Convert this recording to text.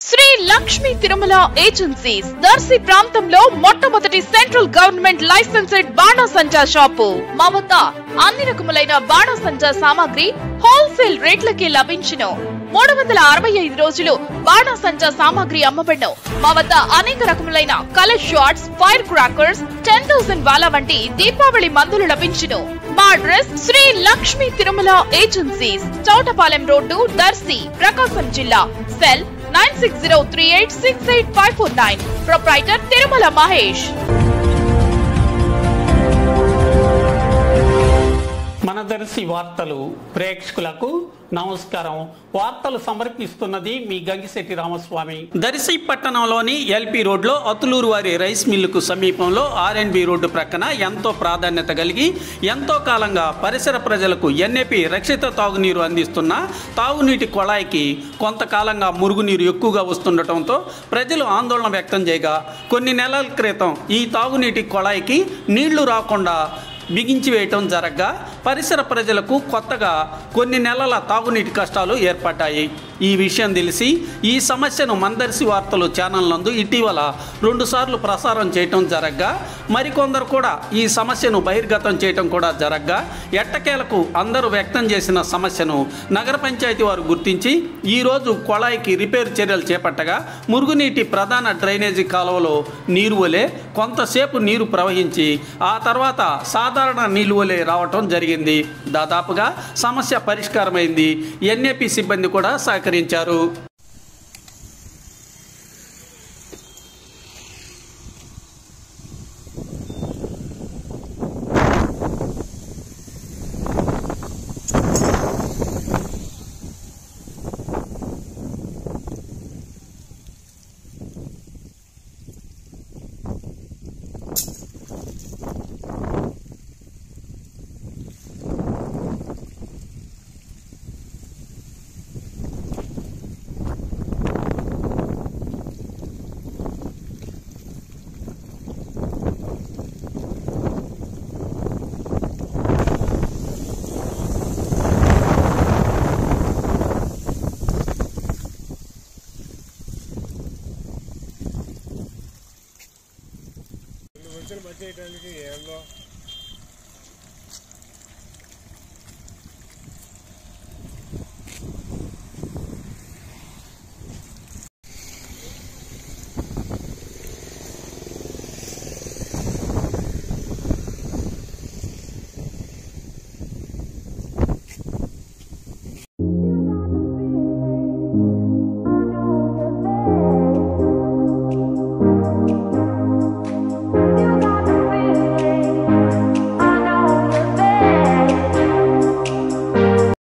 Shri Lakshmi Tirumala agencies Darsi ప్రాంతంలో మొట్టమొదటి central government licensed బాణసంచా shop. మా వద్ద అన్ని రకములైన బాణసంచా సామాగ్రి హోల్సేల్ రేట్లకి లభించును. 365 రోజులు బాణసంచా సామాగ్రి అమ్మబడును. మా వద్ద అనేక రకములైన కలర్ షాట్స్, ఫైర్ క్రాకర్స్, 10,000 వాలా వంటి దీపావళి మందులు లభించును. మా address Sri Lakshmi Tirumala agencies, Chowtapalem road, Darsi, Prakasam జిల్లా. సెల్ 9603868549. Proprietor Tirumala Mahesh. మన దర్శి వార్తలు ప్రేక్షకులకు నమస్కారం. వార్తలు సమర్పిస్తున్నది మీ గంగిశెట్టి రామస్వామి. దర్శి పట్టణంలోని ఎల్పి రోడ్లో అతులూరు వారి రైస్ మిల్లుకు సమీపంలో ఆర్ఎండ్బి రోడ్డు ప్రక్కన ఎంతో ప్రాధాన్యత కలిగి ఎంతో కాలంగా పరిసర ప్రజలకు ఎన్ఏపి రక్షిత తాగునీరు అందిస్తున్న తాగునీటి కొళాయికి కొంతకాలంగా మురుగునీరు ఎక్కువగా వస్తుండటంతో ప్రజలు ఆందోళన వ్యక్తం చేయగా కొన్ని నెలల క్రితం ఈ తాగునీటి కొళాయికి నీళ్లు రాకుండా బిగించి వేయటం జరగ్గా పరిసర ప్రజలకు కొత్తగా కొన్ని నెలల తాగునీటి కష్టాలు ఏర్పడ్డాయి. ఈ విషయం తెలిసి ఈ సమస్యను మందర్శి వార్తలు ఛానల్ నందు ఇటీవల 2 సార్లు ప్రసారం చేయటం జరగ్గా మరికొందరు కూడా ఈ సమస్యను బహిర్గతం చేయటం కూడా జరగ్గా ఎట్టకేలకు అందరూ వ్యక్తం చేసిన సమస్యను నగర పంచాయతీ వారు గుర్తించి ఈరోజు కొళాయికి రిపేర్ చర్యలు చేపట్టగా మురుగునీటి ప్రధాన డ్రైనేజీ కాలువలో నీరు వలె కొంతసేపు నీరు ప్రవహించి ఆ తర్వాత సాధారణ నీళ్ళు వలె రావటం జరిగింది. దాదాపుగా సమస్య పరిష్కారమైంది. ఎన్ఏపి సిబ్బంది కూడా సహకరించారు. బడ్జెట్ ఏందో